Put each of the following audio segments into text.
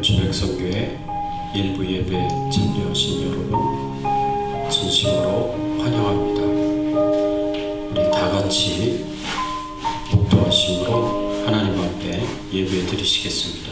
주백성교회 일부 예배 참여하신 여러분 진심으로 환영합니다. 우리 다같이 목도하심으로 하나님 앞에 예배 드리시겠습니다.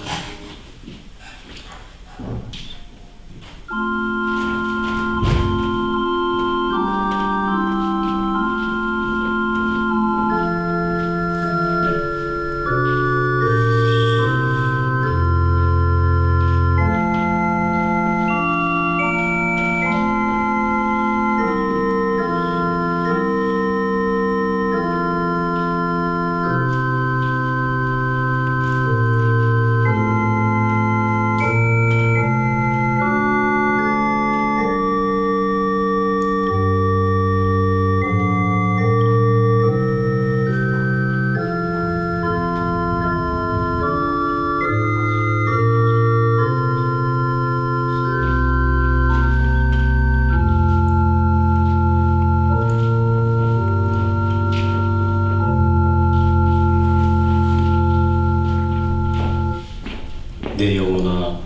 내 영혼아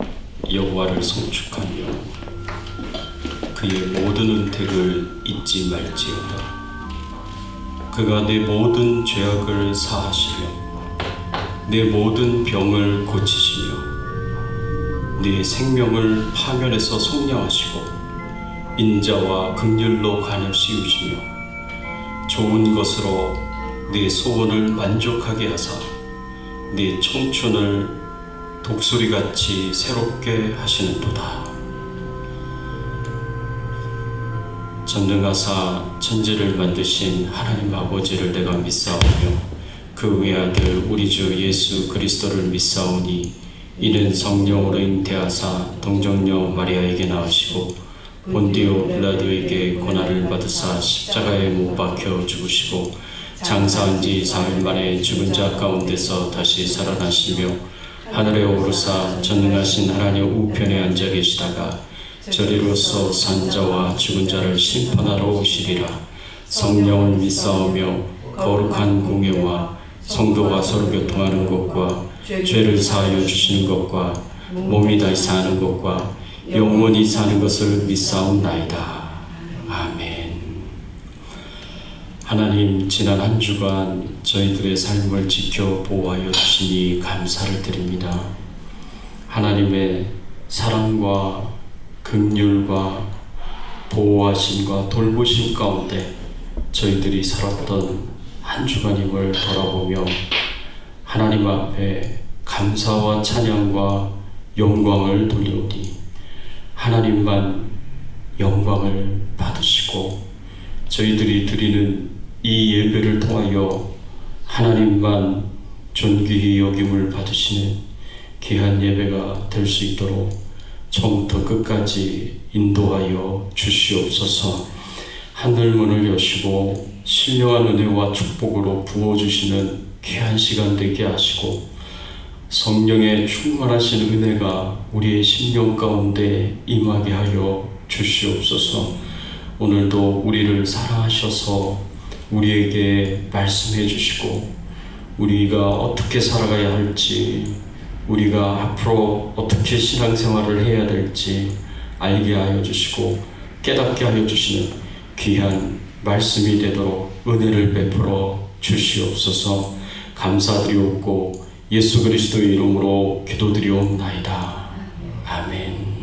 여호와를 송축하며 그의 모든 은택을 잊지 말지어다. 그가 내 모든 죄악을 사하시며 내 모든 병을 고치시며 네 생명을 파멸에서 속량하시고 인자와 긍휼로 간을 씌우시며 좋은 것으로 네 소원을 만족하게 하사 네 청춘을 독수리같이 새롭게 하시는도다. 전능하사 천지를 만드신 하나님 아버지를 내가 믿사오며 그 외아들 우리 주 예수 그리스도를 믿사오니 이는 성령으로 잉태하사 동정녀 마리아에게 낳으시고 본디오 빌라도에게 고난을 받으사 십자가에 못 박혀 죽으시고 장사한 지 4일 만에 죽은 자 가운데서 다시 살아나시며 하늘에 오르사 전능하신 하나님 우편에 앉아 계시다가 저리로서 산자와 죽은 자를 심판하러 오시리라. 성령을 믿사오며 거룩한 공예와 성도가 서로 교통하는 것과 죄를 사하여 주시는 것과 몸이 다시 사는 것과 영원히 사는 것을 믿사옵나이다. 아멘. 하나님, 지난 한 주간 저희들의 삶을 지켜 보호하여 주시니 감사를 드립니다. 하나님의 사랑과 긍휼과 보호하심과 돌보심 가운데 저희들이 살았던 한 주간임을 돌아보며 하나님 앞에 감사와 찬양과 영광을 돌리오니 하나님만 영광을 받으시고 저희들이 드리는 이 예배를 통하여 하나님만 존귀히 여김을 받으시는 귀한 예배가 될 수 있도록 처음부터 끝까지 인도하여 주시옵소서. 하늘문을 여시고 신령한 은혜와 축복으로 부어주시는 귀한 시간 되게 하시고 성령의 충만하신 은혜가 우리의 심령 가운데 임하게 하여 주시옵소서. 오늘도 우리를 사랑하셔서 우리에게 말씀해 주시고 우리가 어떻게 살아가야 할지 우리가 앞으로 어떻게 신앙생활을 해야 될지 알게 하여 주시고 깨닫게 하여 주시는 귀한 말씀이 되도록 은혜를 베풀어 주시옵소서. 감사드리옵고 예수 그리스도의 이름으로 기도드리옵나이다. 아멘.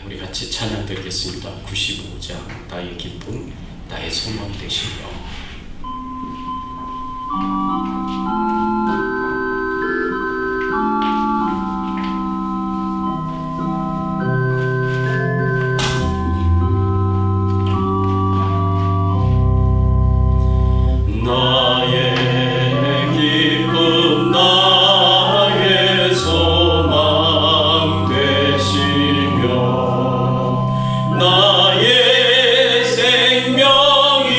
우리 같이 찬양 드리겠습니다. 95장 나의 기쁨 나의 소망 되시며 나의 생명이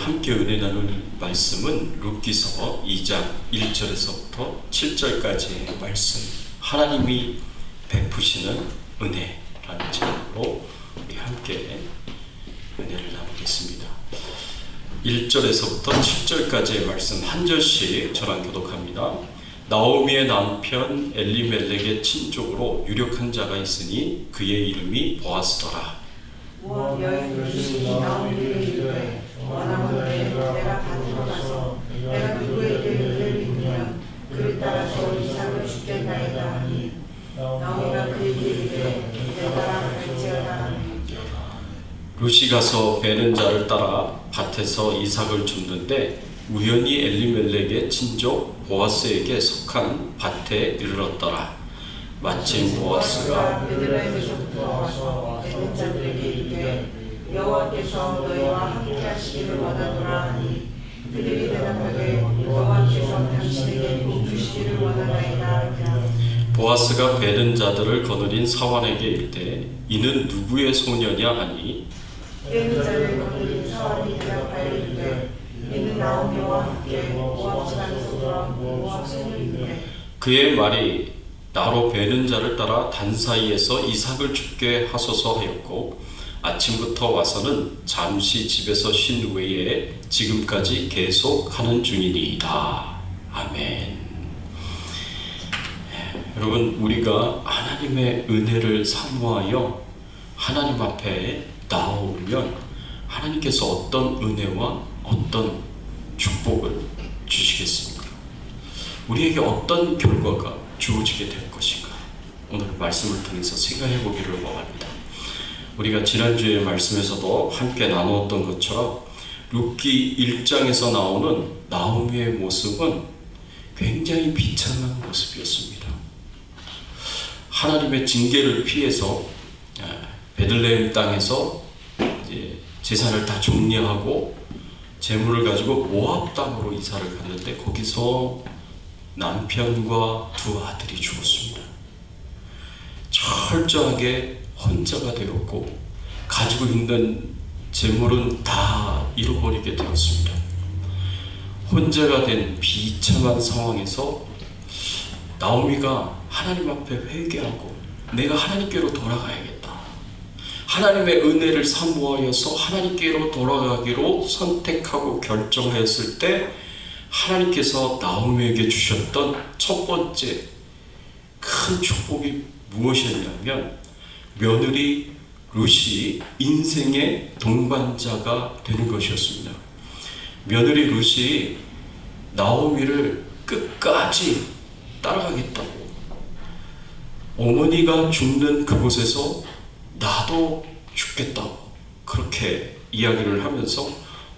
함께 은혜 나눌 말씀은 룻기서 2장 1절에서부터 7절까지의 말씀, 하나님이 베푸시는 은혜라는 제목으로 우리 함께 은혜를 나누겠습니다. 1절에서부터 7절까지의 말씀 한 절씩 저랑 교독합니다. 나오미의 남편 엘리멜렉의 친족으로 유력한 자가 있으니 그의 이름이 보아스더라. 무엇 여인들이 나오미에게 이르되 원하건대 내가 밭으로 가서 내가 누구에게 은혜를 입으면 그를 따라서 이삭을 주겠나이다 하니 나오미가 그에게 이르되 내가 갈지어다 하니 룻이 가서 베는 자를 따라 밭에서 이삭을 줍는데 우연히 엘리멜렉의 친족 보아스에게 속한 밭에 이르렀더라. 마침 보아스가 베들레헴에서부터 와서 베는 자들에게 이르되 여호와께서 너희와 함께 하시기를 원하노라 하니 그들이 대답하되 여호와께서 당신에게 복 주시기를 원하나이다 하니라. 보아스가 베는 자들을 거느린 사환에게 이르되 이는 누구의 소녀냐 하니 베는 자를 거느린 사환이 대답하여 이르되 이는 나오미와 함께 모압 지방에서 돌아온 모압 소녀이되 그의 말이 나로 베는 자를 따라 단 사이에서 이삭을 죽게 하소서 하였고 아침부터 와서는 잠시 집에서 쉰 후에 지금까지 계속 하는 중이니이다. 아멘. 여러분, 우리가 하나님의 은혜를 사모하여 하나님 앞에 나오면 하나님께서 어떤 은혜와 어떤 축복을 주시겠습니까? 우리에게 어떤 결과가 주어지게 될 것인가? 오늘 말씀을 통해서 생각해 보기를 원합니다. 우리가 지난주에 말씀에서도 함께 나누었던 것처럼 룻기 1장에서 나오는 나오미의 모습은 굉장히 비참한 모습이었습니다. 하나님의 징계를 피해서 베들레헴 땅에서 이제 재산을 다 정리하고 재물을 가지고 모압 땅으로 이사를 갔는데 거기서 남편과 두 아들이 죽었습니다. 철저하게 혼자가 되었고 가지고 있는 재물은 다 잃어버리게 되었습니다. 혼자가 된 비참한 상황에서 나오미가 하나님 앞에 회개하고 내가 하나님께로 돌아가야겠다. 하나님의 은혜를 사모하여서 하나님께로 돌아가기로 선택하고 결정하였을 때 하나님께서 나오미에게 주셨던 첫 번째 큰 축복이 무엇이었냐면 며느리 룻이 인생의 동반자가 되는 것이었습니다. 며느리 룻이 나오미를 끝까지 따라가겠다고 어머니가 죽는 그곳에서 나도 죽겠다고 그렇게 이야기를 하면서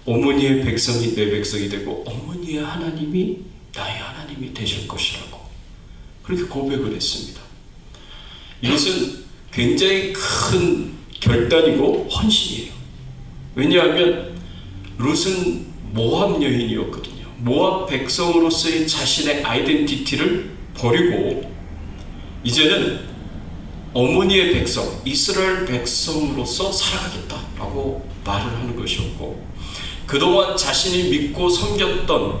어머니의 백성이 내 백성이 되고 어머니의 하나님이 나의 하나님이 되실 것이라고 그렇게 고백을 했습니다. 이것은 굉장히 큰 결단이고 헌신이에요. 왜냐하면 룻은 모압 여인이었거든요. 모압 백성으로서의 자신의 아이덴티티를 버리고 이제는 어머니의 백성, 이스라엘 백성으로서 살아가겠다라고 말을 하는 것이었고 그동안 자신이 믿고 섬겼던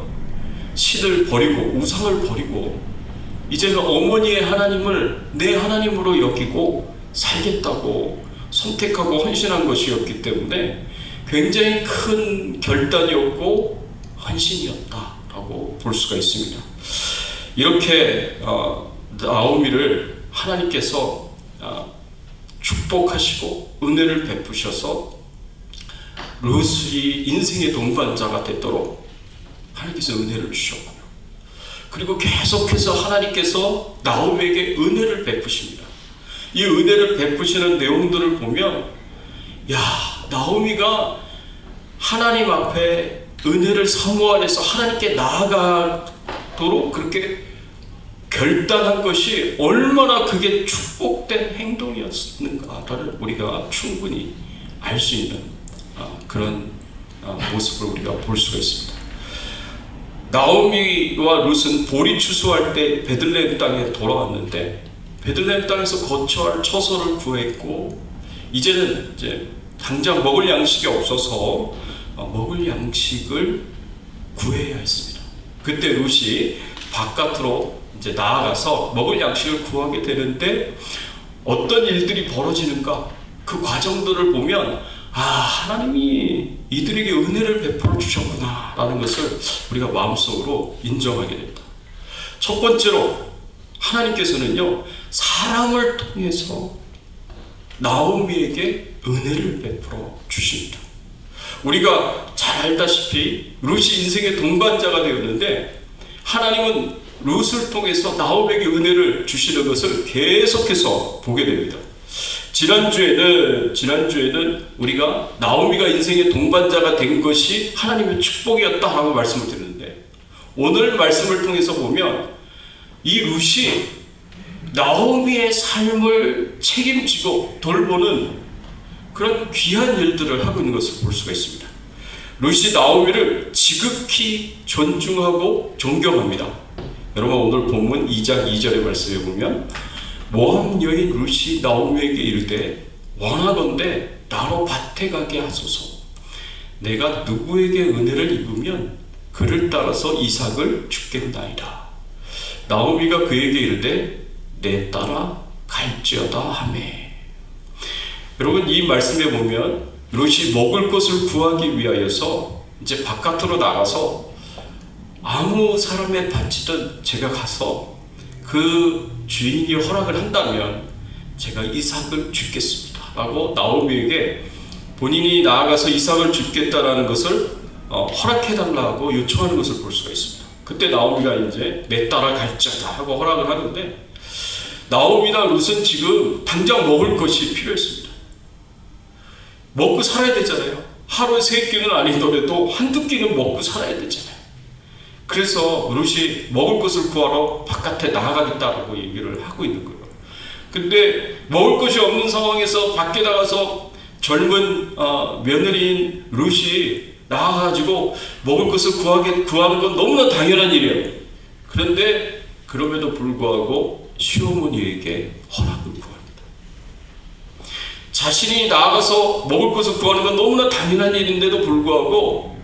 신을 버리고 우상을 버리고 이제는 어머니의 하나님을 내 하나님으로 여기고 살겠다고 선택하고 헌신한 것이었기 때문에 굉장히 큰 결단이었고 헌신이었다라고 볼 수가 있습니다. 이렇게 나오미를 하나님께서 축복하시고 은혜를 베푸셔서 룻이 인생의 동반자가 되도록 하나님께서 은혜를 주셨고요. 그리고 계속해서 하나님께서 나오미에게 은혜를 베푸십니다. 이 은혜를 베푸시는 내용들을 보면 나오미가 하나님 앞에 은혜를 사모하면서 하나님께 나아가도록 그렇게 결단한 것이 얼마나 그게 축복된 행동이었는가를 우리가 충분히 알 수 있는 그런 모습을 우리가 볼 수가 있습니다. 나오미와 룻은 보리 추수할 때 베들레헴 땅에 돌아왔는데 베들레헴 땅에서 거처할 처소를 구했고 이제는 이제 당장 먹을 양식이 없어서 먹을 양식을 구해야 했습니다. 그때 룻이 바깥으로 이제 나아가서 먹을 양식을 구하게 되는데 어떤 일들이 벌어지는가, 그 과정들을 보면 하나님이 이들에게 은혜를 베풀어 주셨구나 라는 것을 우리가 마음속으로 인정하게 됩니다. 첫 번째로 하나님께서는요, 사람을 통해서 나오미에게 은혜를 베풀어 주십니다. 우리가 잘 알다시피 룻이 인생의 동반자가 되었는데 하나님은 룻을 통해서 나오미에게 은혜를 주시는 것을 계속해서 보게 됩니다. 지난주에는 우리가 나오미가 인생의 동반자가 된 것이 하나님의 축복이었다라고 말씀을 드렸는데, 오늘 말씀을 통해서 보면 이 룻이 나오미의 삶을 책임지고 돌보는 그런 귀한 일들을 하고 있는 것을 볼 수가 있습니다. 룻이 나오미를 지극히 존중하고 존경합니다. 여러분, 오늘 본문 2장 2절의 말씀에 보면 모함 여인 룻이 나오미에게 이르되 원하건대 나로 밭에 가게 하소서. 내가 누구에게 은혜를 입으면 그를 따라서 이삭을 주겠나이다. 나오미가 그에게 이르되 내 따라 갈지어다 하매. 여러분, 이 말씀에 보면 룻이 먹을 것을 구하기 위하여서 이제 바깥으로 나가서 아무 사람의 밭이든 제가 가서 그 주인이 허락을 한다면 제가 이삭을 주겠습니다 라고 나오미에게 본인이 나아가서 이삭을 주겠다라는 것을 허락해달라고 요청하는 것을 볼 수가 있습니다. 그때 나오미가 이제 내 따라 갈지어다 하고 허락을 하는데, 나오미나 룻은 지금 당장 먹을 것이 필요했습니다. 먹고 살아야 되잖아요. 하루에 3끼는 아니더라도 한두 끼는 먹고 살아야 되잖아요. 그래서 룻이 먹을 것을 구하러 바깥에 나가겠다라고 얘기를 하고 있는 거예요. 근데 먹을 것이 없는 상황에서 밖에 나가서 젊은 며느리인 룻이 나가가지고 먹을 것을 구하는 건 너무나 당연한 일이에요. 그런데 그럼에도 불구하고 시어머니에게 허락을 구합니다. 자신이 나가서 먹을 것을 구하는 건 너무나 당연한 일인데도 불구하고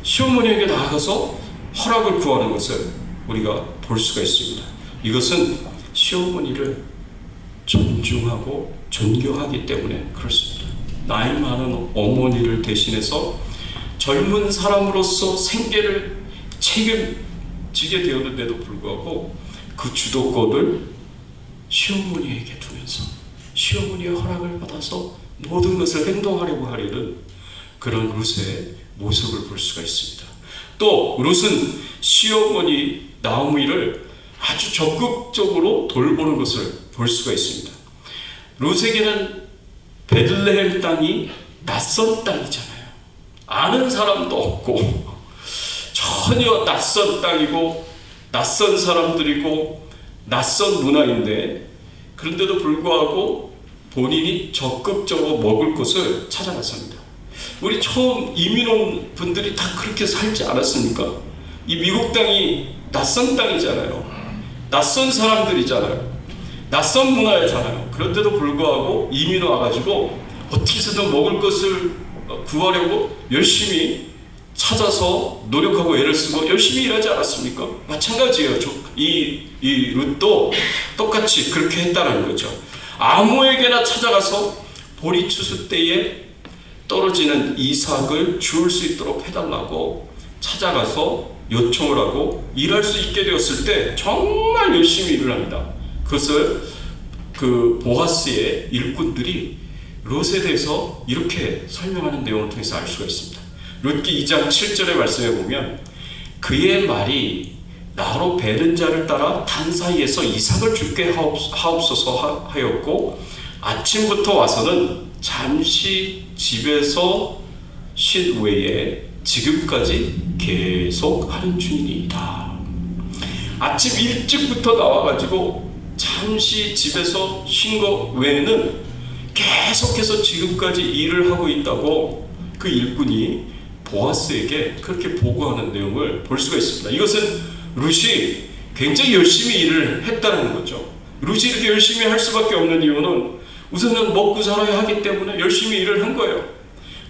시어머니에게 나가서 허락을 구하는 것을 우리가 볼 수가 있습니다. 이것은 시어머니를 존중하고 존경하기 때문에 그렇습니다. 나이 많은 어머니를 대신해서 젊은 사람으로서 생계를 책임지게 되었는데도 불구하고 그 주도권을 시어머니에게 두면서 시어머니의 허락을 받아서 모든 것을 행동하려고 하려는 그런 룻의 모습을 볼 수가 있습니다. 또 룻은 시어머니 나오미를 아주 적극적으로 돌보는 것을 볼 수가 있습니다. 룻에게는 베들레헴 땅이 낯선 땅이잖아요. 아는 사람도 없고 전혀 낯선 땅이고 낯선 사람들이고 낯선 문화인데, 그런데도 불구하고 본인이 적극적으로 먹을 것을 찾아갔습니다. 우리 처음 이민 온 분들이 다 그렇게 살지 않았습니까? 이 미국 땅이 낯선 땅이잖아요. 낯선 사람들이잖아요. 낯선 문화잖아요. 그런데도 불구하고 이민 와가지고 어떻게 해서든 먹을 것을 구하려고 열심히 찾아서 노력하고 애를 쓰고 열심히 일하지 않았습니까? 마찬가지예요. 이 룻도 똑같이 그렇게 했다는 거죠. 아무에게나 찾아가서 보리 추수 때에 떨어지는 이삭을 주울 수 있도록 해달라고 찾아가서 요청을 하고 일할 수 있게 되었을 때 정말 열심히 일을 합니다. 그것을 그 보아스의 일꾼들이 룻에 대해서 이렇게 설명하는 내용을 통해서 알 수가 있습니다. 룻기 2장 7절의 말씀에 보면 그의 말이 나로 베는 자를 따라 단 사이에서 이삭을 주게 하옵소서 하였고 아침부터 와서는 잠시 집에서 쉰 후에 지금까지 계속 하는 중이니이다. 아침 일찍부터 나와가지고 잠시 집에서 쉰 것 외에는 계속해서 지금까지 일을 하고 있다고 그 일꾼이 보아스에게 그렇게 보고하는 내용을 볼 수가 있습니다. 이것은 룻이 굉장히 열심히 일을 했다는 거죠. 룻이 이렇게 열심히 할 수밖에 없는 이유는 우선은 먹고 살아야 하기 때문에 열심히 일을 한 거예요.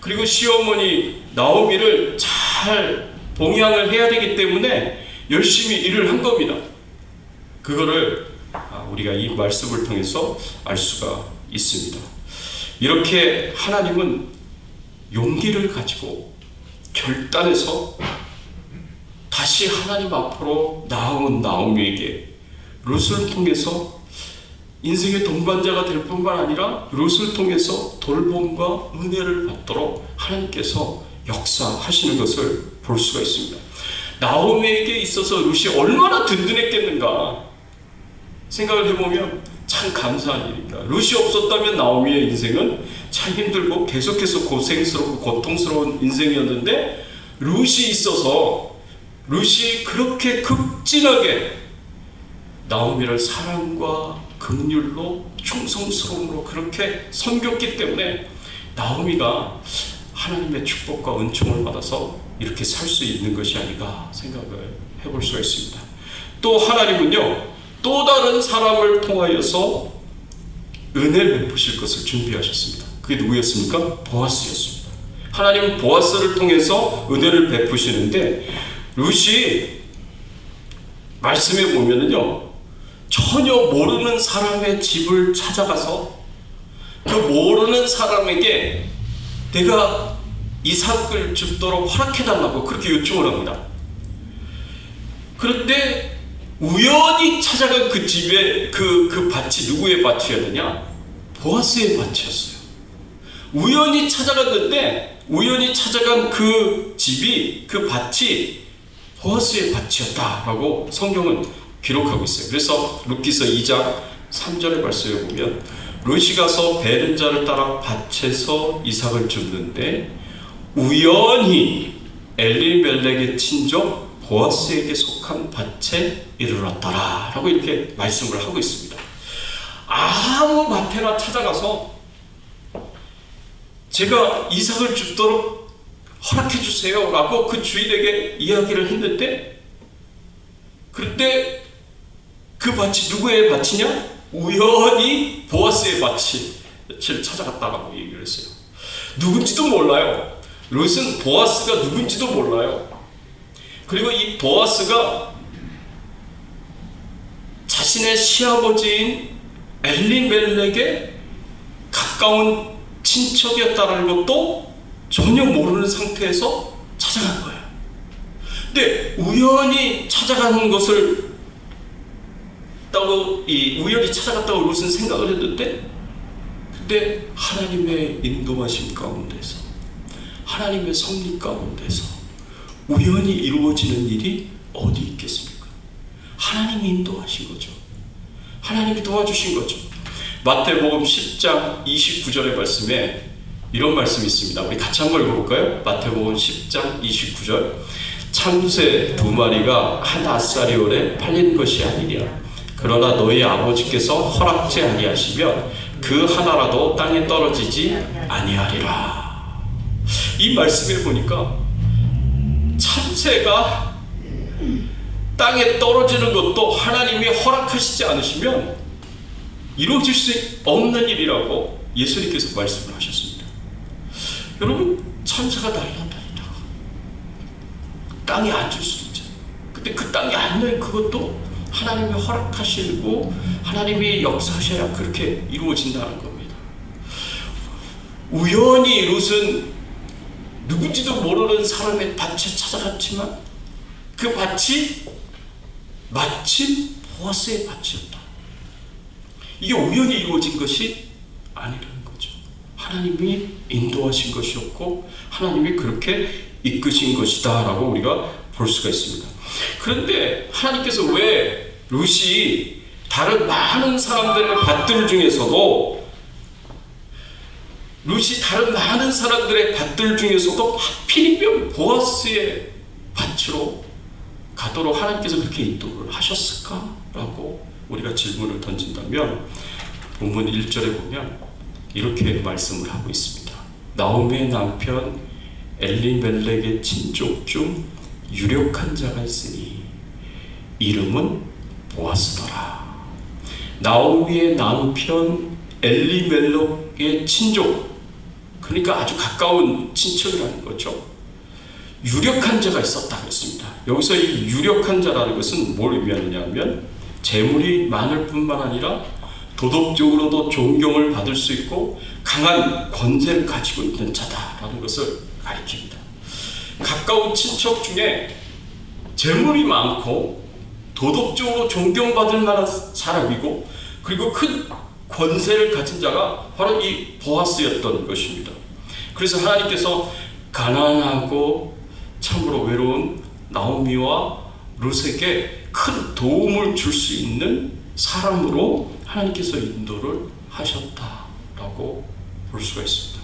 그리고 시어머니 나오미를 잘 봉양을 해야 되기 때문에 열심히 일을 한 겁니다. 그거를 우리가 이 말씀을 통해서 알 수가 있습니다. 이렇게 하나님은 용기를 가지고 결단해서 다시 하나님 앞으로 나온 나오미에게 룻을 통해서 인생의 동반자가 될 뿐만 아니라 룻을 통해서 돌봄과 은혜를 받도록 하나님께서 역사하시는 것을 볼 수가 있습니다. 나오미에게 있어서 룻이 얼마나 든든했겠는가 생각을 해보면 참 감사한 일입니다. 룻이 없었다면 나오미의 인생은 참 힘들고 계속해서 고생스럽고 고통스러운 인생이었는데 룻이 있어서 룻이 그렇게 극진하게 나오미를 사랑과 긍휼로 충성스러움으로 그렇게 섬겼기 때문에 나오미가 하나님의 축복과 은총을 받아서 이렇게 살 수 있는 것이 아닌가 생각을 해볼 수가 있습니다. 또 하나님은요, 또 다른 사람을 통하여서 은혜를 베푸실 것을 준비하셨습니다. 그게 누구였습니까? 보아스였습니다. 하나님은 보아스를 통해서 은혜를 베푸시는데 룻이 말씀에 보면은요, 전혀 모르는 사람의 집을 찾아가서 그 모르는 사람에게 내가 이삭을 줍도록 허락해달라고 그렇게 요청을 합니다. 그런데 우연히 찾아간 그 집에 그 밭이 누구의 밭이었느냐? 보아스의 밭이었어요. 우연히 찾아갔는데 우연히 찾아간 그 집이 그 밭이 보아스의 밭이었다라고 성경은 기록하고 있어요. 그래서 룻기서 2장 3절의 말씀에 보면 룻이 가서 베른 자를 따라 밭에서 이삭을 줍는데 우연히 엘리멜렉의 친족 보아스에게 속한 밭에 이르렀더라 라고 이렇게 말씀을 하고 있습니다. 아무 밭에나 찾아가서 제가 이삭을 줍도록 허락해 주세요 라고 그 주인에게 이야기를 했는데, 그런데 그 밭이 누구의 밭이냐? 우연히 보아스의 밭을 찾아갔다라고 얘기를 했어요. 누군지도 몰라요. 룻은 보아스가 누군지도 몰라요. 그리고 이 보아스가 자신의 시아버지인 엘리멜렉의 가까운 친척이었다는 것도 전혀 모르는 상태에서 찾아간 거예요. 근데 우연히 찾아가는 것을 우연히 찾아갔다고 룻은 생각을 했는데, 근데 하나님의 인도하심 가운데서, 하나님의 섭리 가운데서 우연히 이루어지는 일이 어디 있겠습니까? 하나님이 인도하신 거죠. 하나님이 도와주신 거죠. 마태복음 10장 29절의 말씀에 이런 말씀이 있습니다. 우리 같이 한번 읽어볼까요? 마태복음 10장 29절. 참새 2마리가 한 아사리온에 팔린 것이 아니랴. 그러나 너희 아버지께서 허락지 아니하시면 그 하나라도 땅에 떨어지지 아니하리라. 이 말씀에 보니까 참새가 땅에 떨어지는 것도 하나님이 허락하시지 않으시면 이루어질 수 없는 일이라고 예수님께서 말씀을 하셨습니다. 여러분, 참새가 날아다니다가 땅에 앉을 수도 있잖아요. 근데 그 땅에 앉는 그것도 하나님이 허락하시고 하나님이 역사하셔야 그렇게 이루어진다는 겁니다. 우연히 룻은 누군지도 모르는 사람의 밭에 찾아갔지만 그 밭이 마침 보아스의 밭이었다. 이게 우연히 이루어진 것이 아니라는 거죠. 하나님이 인도하신 것이었고 하나님이 그렇게 이끄신 것이다 라고 우리가 볼 수가 있습니다. 그런데 하나님께서 왜 룻이 다른 많은 사람들의 밭들 중에서도 하필이면 보아스의 밭으로 가도록 하나님께서 그렇게 인도를 하셨을까라고 우리가 질문을 던진다면 본문 1절에 보면 이렇게 말씀을 하고 있습니다. 나오미의 남편 엘리멜렉의 친족 중 유력한 자가 있으니 이름은 보아스더라. 나오미의 남편 엘리멜렉의 친족, 그 그러니까 아주 가까운 친척이라는 거죠. 유력한 자가 있었다 그랬습니다. 여기서 이 유력한 자라는 것은 뭘 의미하느냐 하면 재물이 많을 뿐만 아니라 도덕적으로도 존경을 받을 수 있고 강한 권세를 가지고 있는 자다라는 것을 가리킵니다. 가까운 친척 중에 재물이 많고 도덕적으로 존경받을 만한 사람이고 그리고 큰 권세를 가진 자가 바로 이 보아스였던 것입니다. 그래서 하나님께서 가난하고 참으로 외로운 나오미와 룻에게 큰 도움을 줄 수 있는 사람으로 하나님께서 인도를 하셨다라고 볼 수가 있습니다.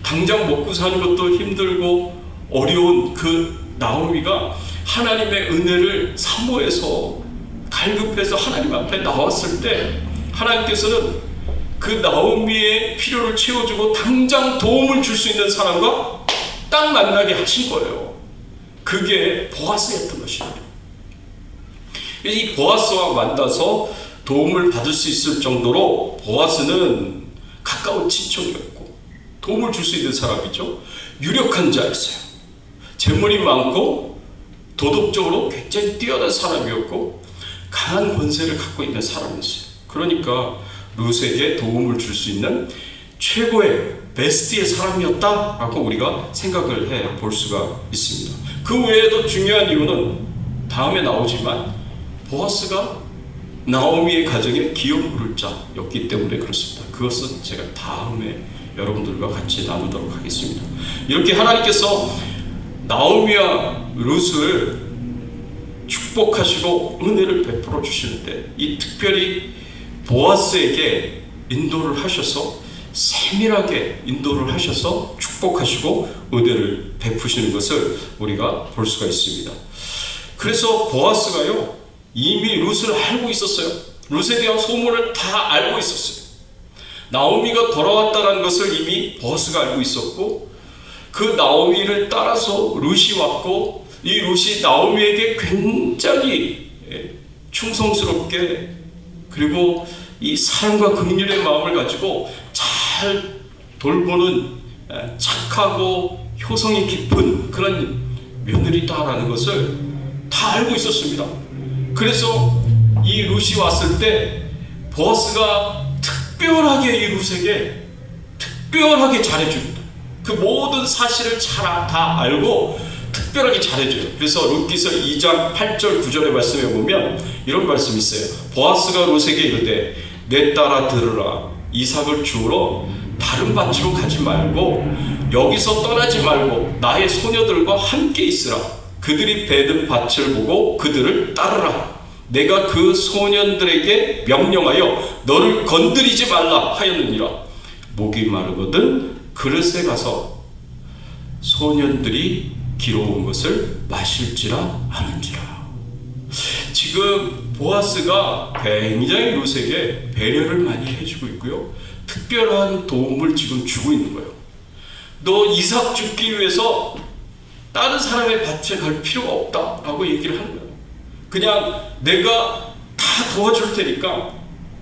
당장 먹고 사는 것도 힘들고 어려운 그 나오미가 하나님의 은혜를 사모해서 갈급해서 하나님 앞에 나왔을 때 하나님께서는 그 나오미의 필요를 채워주고 당장 도움을 줄 수 있는 사람과 딱 만나게 하신 거예요. 그게 보아스였던 것입니다. 이 보아스와 만나서 도움을 받을 수 있을 정도로 보아스는 가까운 친척이었고 도움을 줄 수 있는 사람이죠. 유력한 자였어요. 재물이 많고 도덕적으로 굉장히 뛰어난 사람이었고 강한 권세를 갖고 있는 사람이었어요. 그러니까 룻에게 도움을 줄 수 있는 최고의 베스트의 사람이었다라고 우리가 생각을 해 볼 수가 있습니다. 그 외에도 중요한 이유는 다음에 나오지만 보아스가 나오미의 가정의 기업 물을 자였기 때문에 그렇습니다. 그것은 제가 다음에 여러분들과 같이 나누도록 하겠습니다. 이렇게 하나님께서 나오미와 룻을 축복하시고 은혜를 베풀어 주시는데 이 특별히 보아스에게 인도를 하셔서 세밀하게 인도를 하셔서 축복하시고 은혜를 베푸시는 것을 우리가 볼 수가 있습니다. 그래서 보아스가요 이미 룻을 알고 있었어요. 룻에 대한 소문을 다 알고 있었어요. 나오미가 돌아왔다는 것을 이미 보아스가 알고 있었고 그 나오미를 따라서 룻이 왔고 이 룻이 나오미에게 굉장히 충성스럽게 그리고 이 사랑과 긍휼의 마음을 가지고 잘 돌보는 착하고 효성이 깊은 그런 며느리다라는 것을 다 알고 있었습니다. 그래서 이 룻이 왔을 때 보아스가 특별하게 이 룻에게 특별하게 잘해줍니다. 그 모든 사실을 다 알고 특별하게 잘해줘요. 그래서 룻기서 2장 8절 9절의 말씀에 보면 이런 말씀이 있어요. 보아스가 룻에게 이르되 내 딸아 들으라. 이삭을 주우러 다른 밭으로 가지 말고 여기서 떠나지 말고 나의 소녀들과 함께 있으라. 그들이 베든 밭을 보고 그들을 따르라. 내가 그 소년들에게 명령하여 너를 건드리지 말라 하였느니라. 목이 마르거든 그릇에 가서 소년들이 기러온 것을 마실지라 하는지라. 지금 보아스가 굉장히 룻에게 배려를 많이 해주고 있고요. 특별한 도움을 지금 주고 있는 거예요. 너 이삭 죽기 위해서 다른 사람의 밭에 갈 필요가 없다라고 얘기를 하는 거예요. 그냥 내가 다 도와줄 테니까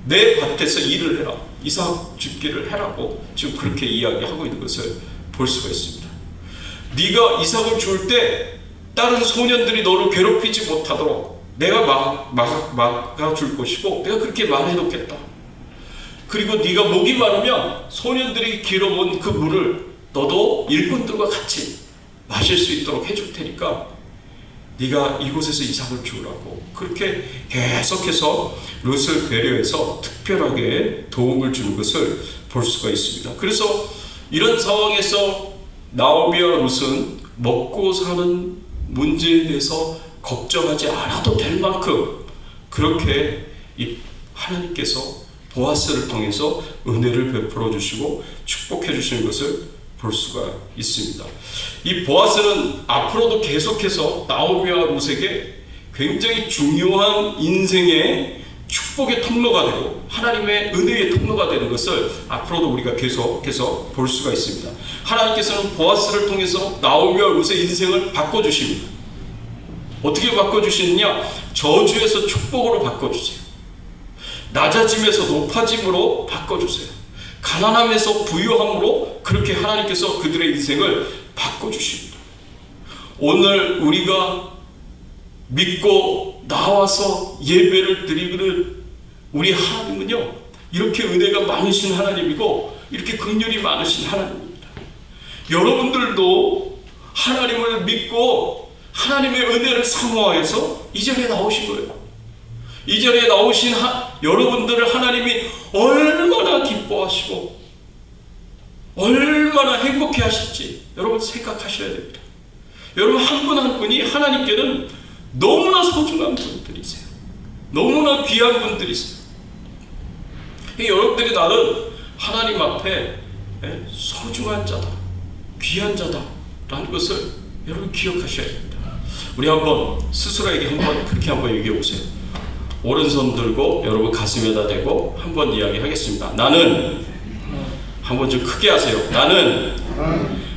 내 밭에서 일을 해라. 이삭 죽기를 해라고 지금 그렇게 이야기하고 있는 것을 볼 수가 있습니다. 네가 이삭을 줄 때 다른 소년들이 너를 괴롭히지 못하도록 내가 막아줄 것이고 내가 그렇게 말해놓겠다. 그리고 네가 목이 마르면 소년들이 길어온 그 물을 너도 일꾼들과 같이 마실 수 있도록 해줄 테니까 네가 이곳에서 이삭을 주우라고 그렇게 계속해서 룻을 배려해서 특별하게 도움을 주는 것을 볼 수가 있습니다. 그래서 이런 상황에서 나오미와 룻은 먹고 사는 문제에 대해서 걱정하지 않아도 될 만큼 그렇게 하나님께서 보아스를 통해서 은혜를 베풀어 주시고 축복해 주시는 것을 볼 수가 있습니다. 이 보아스는 앞으로도 계속해서 나오미와 룻에게 굉장히 중요한 인생의 축복의 통로가 되고 하나님의 은혜의 통로가 되는 것을 앞으로도 우리가 계속해서 볼 수가 있습니다. 하나님께서는 보아스를 통해서 나오미와 룻의 인생을 바꿔주십니다. 어떻게 바꿔주시느냐? 저주에서 축복으로 바꿔주세요. 낮아짐에서 높아짐으로 바꿔주세요. 가난함에서 부유함으로 그렇게 하나님께서 그들의 인생을 바꿔주십니다. 오늘 우리가 믿고 나와서 예배를 드리는 우리 하나님은요, 이렇게 은혜가 많으신 하나님이고 이렇게 긍휼이 많으신 하나님입니다. 여러분들도 하나님을 믿고 하나님의 은혜를 사모하여서 이 자리에 나오신 거예요. 이 자리에 나오신 여러분들을 하나님이 얼마나 기뻐하시고 얼마나 행복해 하실지 여러분 생각하셔야 됩니다. 여러분 한 분 한 분이 하나님께는 너무나 소중한 분들이세요. 너무나 귀한 분들이세요. 여러분들이 나는 하나님 앞에 소중한 자다, 귀한 자다 라는 것을 여러분 기억하셔야 됩니다. 우리 한번 스스로에게 한번 그렇게 한번 얘기해 보세요. 오른손 들고 여러분 가슴에다 대고 한번 이야기하겠습니다. 나는, 한번 좀 크게 하세요. 나는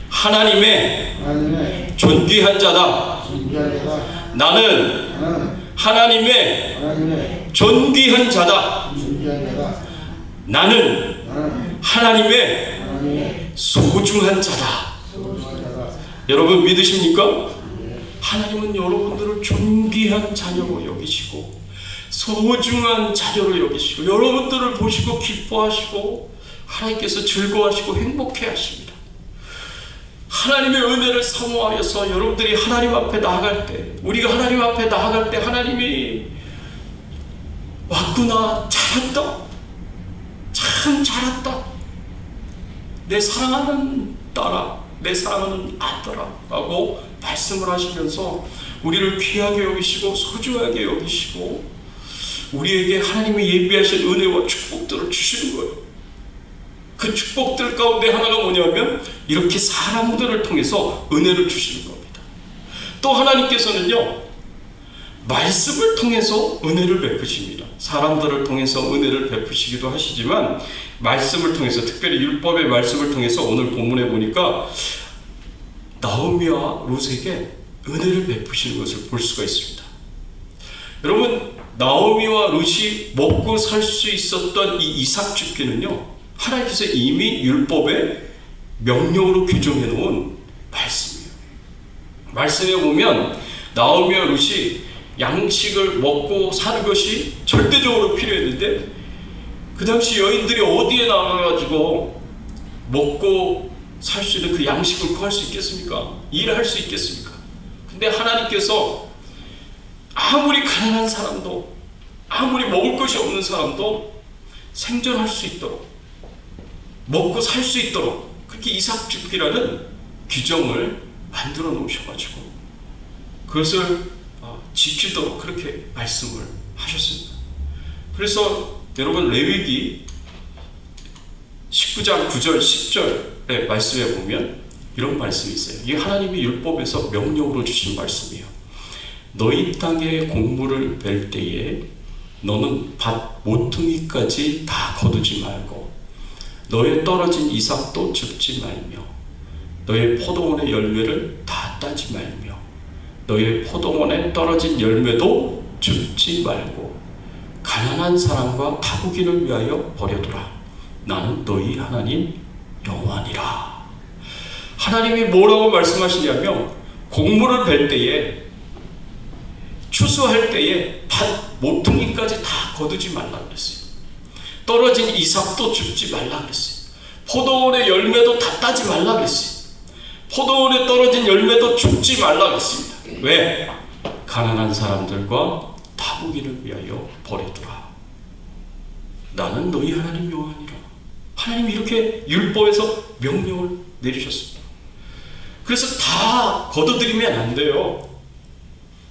하나님의 존귀한 자다. 나는 하나님의 존귀한 자다. 나는 하나님의 소중한 자다. 여러분 믿으십니까? 하나님은 여러분들을 존귀한 자녀로 여기시고 소중한 자녀로 여기시고 여러분들을 보시고 기뻐하시고 하나님께서 즐거워하시고 행복해 하십니다. 하나님의 은혜를 사모하여서 여러분들이 하나님 앞에 나아갈 때, 우리가 하나님 앞에 나아갈 때 하나님이 왔구나, 잘했다, 참 잘했다, 내 사랑하는 딸아, 내 사랑하는 아들아 라고 말씀을 하시면서 우리를 귀하게 여기시고 소중하게 여기시고 우리에게 하나님이 예비하신 은혜와 축복들을 주시는 거예요. 그 축복들 가운데 하나가 뭐냐면 이렇게 사람들을 통해서 은혜를 주시는 겁니다. 또 하나님께서는요, 말씀을 통해서 은혜를 베푸십니다. 사람들을 통해서 은혜를 베푸시기도 하시지만 말씀을 통해서, 특별히 율법의 말씀을 통해서 오늘 본문에 보니까 나오미와 룻에게 은혜를 베푸시는 것을 볼 수가 있습니다. 여러분, 나오미와 룻이 먹고 살 수 있었던 이 이삭 줍기는요, 하나님께서 이미 율법의 명령으로 규정해 놓은 말씀이에요. 말씀에 보면 나오미와 룻이 양식을 먹고 사는 것이 절대적으로 필요했는데 그 당시 여인들이 어디에 나가가지고 먹고 살 수 있는 그 양식을 구할 수 있겠습니까? 일할 수 있겠습니까? 근데 하나님께서 아무리 가난한 사람도, 아무리 먹을 것이 없는 사람도 생존할 수 있도록, 먹고 살 수 있도록 그렇게 이삭 줍기라는 규정을 만들어 놓으셔가지고 그것을 지키도록 그렇게 말씀을 하셨습니다. 그래서 여러분 레위기 19장 9절 10절의 말씀에 보면 이런 말씀이 있어요. 이게 하나님이 율법에서 명령으로 주신 말씀이에요. 너희 땅에 곡물을 벨 때에 너는 밭 모퉁이까지 다 거두지 말고 너의 떨어진 이삭도 줍지 말며 너의 포도원의 열매를 다 따지 말며 너의 포도원에 떨어진 열매도 줍지 말고 가난한 사람과 타국인을 위하여 버려두라. 나는 너희 하나님 여호와니라. 하나님이 뭐라고 말씀하시냐면 곡물을 벨 때에, 추수할 때에 밭 모퉁이까지 다 거두지 말라 그랬어요. 떨어진 이삭도 줍지 말라 그랬어요. 포도원의 열매도 다 따지 말라 그랬어요. 포도원에 떨어진 열매도 줍지 말라 그랬습니다. 왜? 가난한 사람들과 타국인을 위하여 버려두라. 나는 너희 하나님 여호와니라. 하나님이 이렇게 율법에서 명령을 내리셨습니다. 그래서 다 거둬들이면 안 돼요.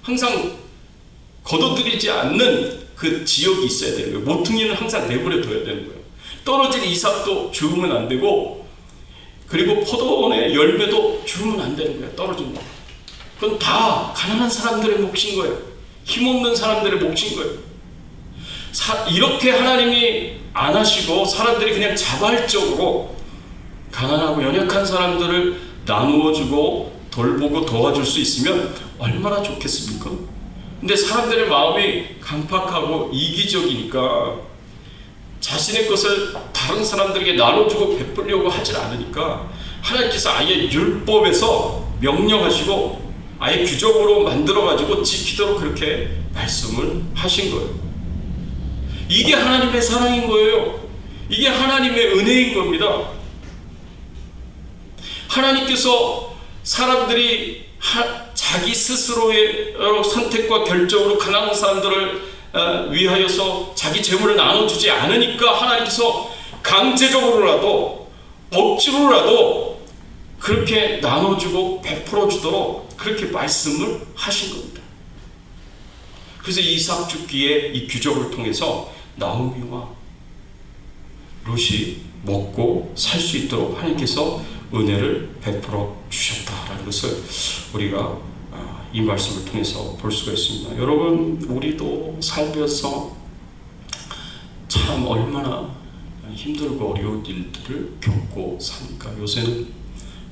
항상 거둬들이지 않는 그 지역이 있어야 되는 거예요. 모퉁이는 항상 내버려 둬야 되는 거예요. 떨어진 이삭도 주우면 안 되고, 그리고 포도원의 열매도 주우면 안 되는 거예요. 떨어진 거. 그건 다 가난한 사람들의 몫인 거예요. 힘없는 사람들의 몫인 거예요. 이렇게 하나님이 안 하시고 사람들이 그냥 자발적으로 가난하고 연약한 사람들을 나누어주고 돌보고 도와줄 수 있으면 얼마나 좋겠습니까? 근데 사람들의 마음이 강팍하고 이기적이니까 자신의 것을 다른 사람들에게 나눠주고 베풀려고 하질 않으니까 하나님께서 아예 율법에서 명령하시고 아예 규정으로 만들어가지고 지키도록 그렇게 말씀을 하신 거예요. 이게 하나님의 사랑인 거예요. 이게 하나님의 은혜인 겁니다. 하나님께서 사람들이 자기 스스로의 선택과 결정으로 가난한 사람들을 위하여서 자기 재물을 나눠주지 않으니까 하나님께서 강제적으로라도 억지로라도 그렇게 나눠주고 베풀어주도록 그렇게 말씀을 하신 겁니다. 그래서 이삭 죽기에 이 규정을 통해서 나오미와 롯이 먹고 살 수 있도록 하나님께서 은혜를 베풀어 주셨다라는 것을 우리가 이 말씀을 통해서 볼 수가 있습니다. 여러분, 우리도 살면서 참 얼마나 힘들고 어려운 일들을 겪고 사니까. 요새는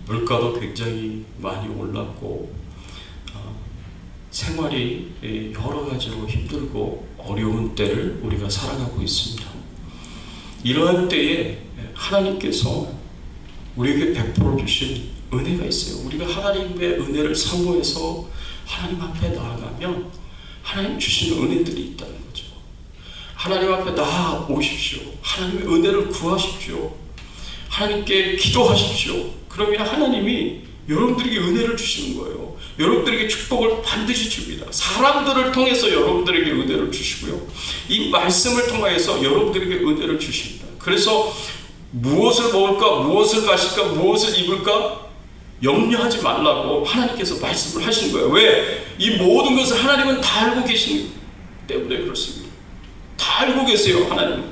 물가도 굉장히 많이 올랐고 생활이 여러 가지로 힘들고 어려운 때를 우리가 살아가고 있습니다. 이러한 때에 하나님께서 우리에게 베풀어 주신 은혜가 있어요. 우리가 하나님의 은혜를 사모해서 하나님 앞에 나아가면 하나님 주시는 은혜들이 있다는 거죠. 하나님 앞에 나아오십시오. 하나님의 은혜를 구하십시오. 하나님께 기도하십시오. 그러면 하나님이 여러분들에게 은혜를 주시는 거예요. 여러분들에게 축복을 반드시 줍니다. 사람들을 통해서 여러분들에게 은혜를 주시고요. 이 말씀을 통하여서 여러분들에게 은혜를 주십니다. 그래서 무엇을 먹을까, 무엇을 마실까, 무엇을 입을까 염려하지 말라고 하나님께서 말씀을 하시는 거예요. 왜? 이 모든 것을 하나님은 다 알고 계시기 때문에 그렇습니다. 다 알고 계세요. 하나님은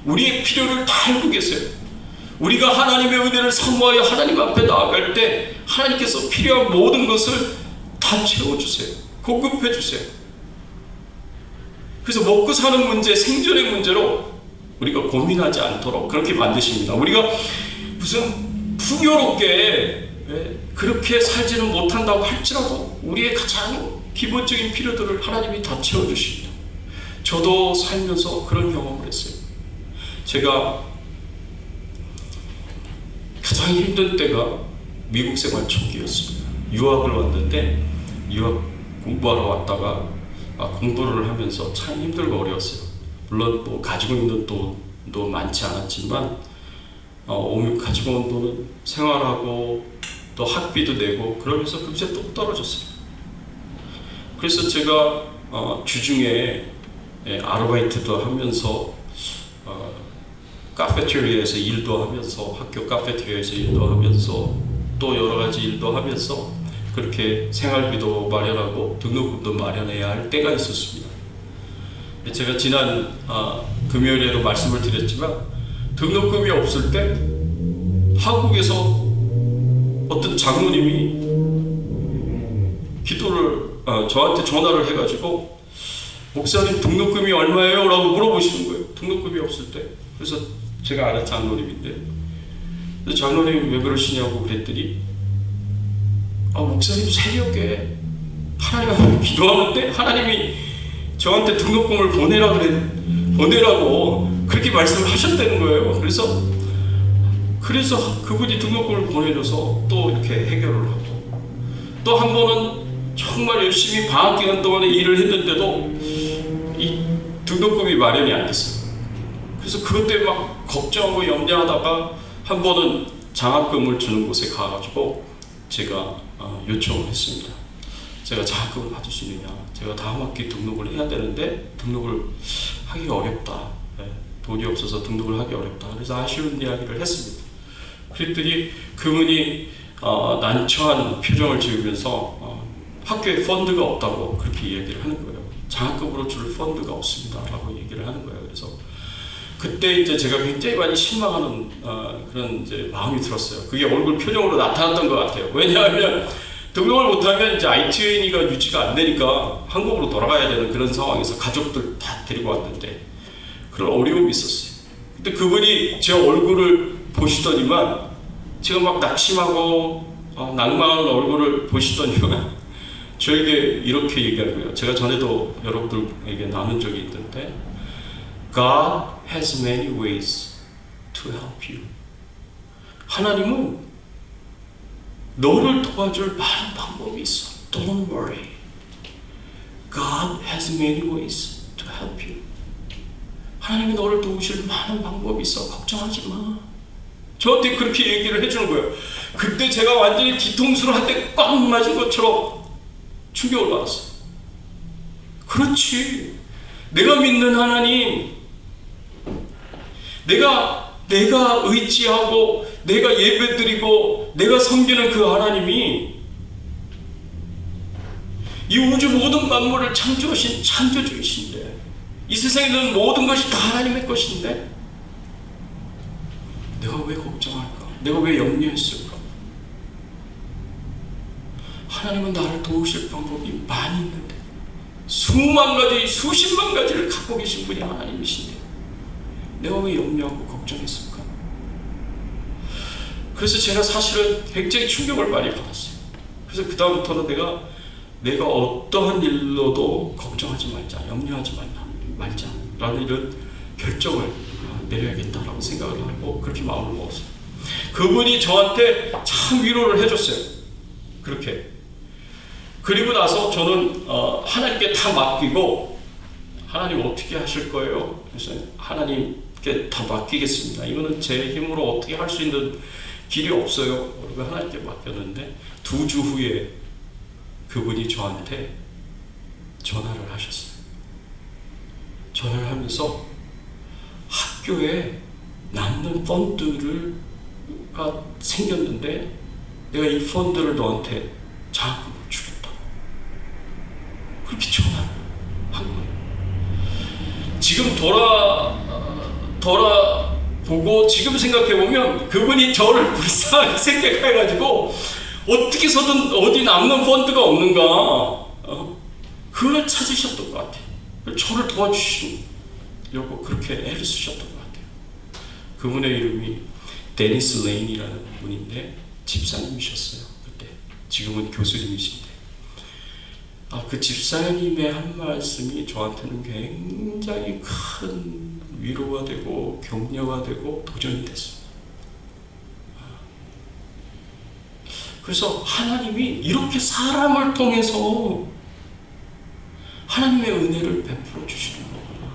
우리의 필요를 다 알고 계세요. 우리가 하나님의 은혜를 사모하여 하나님 앞에 나아갈 때 하나님께서 필요한 모든 것을 다 채워주세요. 공급해 주세요. 그래서 먹고 사는 문제, 생존의 문제로 우리가 고민하지 않도록 그렇게 만드십니다. 우리가 무슨 풍요롭게 그렇게 살지는 못한다고 할지라도 우리의 가장 기본적인 필요들을 하나님이 다 채워주십니다. 저도 살면서 그런 경험을 했어요. 제가 가장 힘든 때가 미국 생활 초기였습니다. 유학을 왔는데 유학 공부하러 왔다가 공부를 하면서 참 힘들고 어려웠어요. 물론 뭐 가지고 있는 돈도 많지 않았지만 가지고 온 돈은 생활하고 또 학비도 내고 그러면서 금세 또 떨어졌어요. 그래서 제가 주중에 아르바이트도 하면서 카페테리아에서 일도 하면서 학교 카페테리아에서 일도 하면서 또 여러 가지 일도 하면서 그렇게 생활비도 마련하고 등록금도 마련해야 할 때가 있었습니다. 제가 지난 금요일에도 말씀을 드렸지만 등록금이 없을 때 한국에서 어떤 장로님이 저한테 전화를 해가지고 목사님 등록금이 얼마예요? 라고 물어보시는 거예요. 등록금이 없을 때. 그래서 제가 아는 장로님인데 장로님이 왜 그러시냐고 그랬더니 목사님 새벽에 하나님 앞에 기도하는데 하나님이 저한테 등록금을 보내라고 그렇게 말씀을 하셨다는 거예요. 그래서 그분이 등록금을 보내줘서 또 이렇게 해결을 하고, 또 한 번은 정말 열심히 방학 기간 동안에 일을 했는데도 이 등록금이 마련이 안 됐어요. 그래서 그것 때문에 막 걱정하고 염려하다가 한 번은 장학금을 주는 곳에 가가지고 제가 요청을 했습니다. 제가 장학금을 받을 수 있느냐, 제가 다음 학기 등록을 해야 되는데 등록을 하기 어렵다, 돈이 없어서 등록을 하기 어렵다. 그래서 아쉬운 이야기를 했습니다. 그랬더니 그분이 난처한 표정을 지으면서 학교에 펀드가 없다고 그렇게 얘기를 하는 거예요. 장학금으로 줄 펀드가 없습니다 라고 얘기를 하는 거예요. 그래서 그때 이제 제가 굉장히 많이 실망하는 그런 이제 마음이 들었어요. 그게 얼굴 표정으로 나타났던 것 같아요. 왜냐하면 등록을 못하면 이제 ITN이가 유지가 안 되니까 한국으로 돌아가야 되는 그런 상황에서 가족들 다 데리고 왔는데 그런 어려움이 있었어요. 근데 그분이 제 얼굴을 보시더니만 제가 막 낙심하고 낭만하는 얼굴을 보시더니만 저에게 이렇게 얘기하는 거예요. 제가 전에도 여러분들에게 나눈 적이 있는데 God has many ways to help you. 하나님은 너를 도와줄 많은 방법이 있어. Don't worry. God has many ways to help you. 하나님이 너를 도우실 많은 방법이 있어. 걱정하지 마. 저한테 그렇게 얘기를 해주는 거예요. 그때 제가 완전히 뒤통수를 한 대 꽉 맞은 것처럼 충격을 받았어요. 그렇지. 내가 믿는 하나님, 내가 의지하고 내가 예배드리고 내가 섬기는 그 하나님이 이 우주 모든 만물을 창조하신 창조주이신데, 이 세상에 있는 모든 것이 다 하나님의 것인데 내가 왜 걱정할까? 내가 왜 염려했을까? 하나님은 나를 도우실 방법이 많이 있는데, 수만 가지, 수십만 가지를 갖고 계신 분이 하나님이신데 내가 왜 염려하고 걱정했을까? 그래서 제가 사실은 굉장히 충격을 많이 받았어요. 그래서 그 다음부터는 내가 어떠한 일로도 걱정하지 말자, 염려하지 말자라는 이런 결정을 내려야겠다라고 생각을 하고 그렇게 마음을 먹었어요. 그분이 저한테 참 위로를 해줬어요. 그렇게. 그리고 나서 저는 하나님께 다 맡기고, 하나님 어떻게 하실 거예요? 그래서 하나님께 다 맡기겠습니다. 이거는 제 힘으로 어떻게 할 수 있는 길이 없어요. 그리고 하나님께 맡겼는데 2주 후에 그분이 저한테 전화를 하셨어요. 전화를 하면서 학교에 남는 펀드가 생겼는데 내가 이 펀드를 너한테 장학금으로 주겠다고 그렇게 전화를 한 거예요. 지금 돌아보고 지금 생각해보면 그분이 저를 불쌍하게 생각해가지고 어떻게 해서든 어디 남는 펀드가 없는가 그걸 찾으셨던 것 같아요. 저를 도와주시려고 그렇게 애를 쓰셨던 것 같아요. 그분의 이름이 데니스 레인이라는 분인데 집사님이셨어요. 그때. 지금은 교수님이신데 그 집사님의 한 말씀이 저한테는 굉장히 큰 위로가 되고 격려가 되고 도전이 됐습니다. 그래서 하나님이 이렇게 사람을 통해서 하나님의 은혜를 베풀어 주시는 거구나.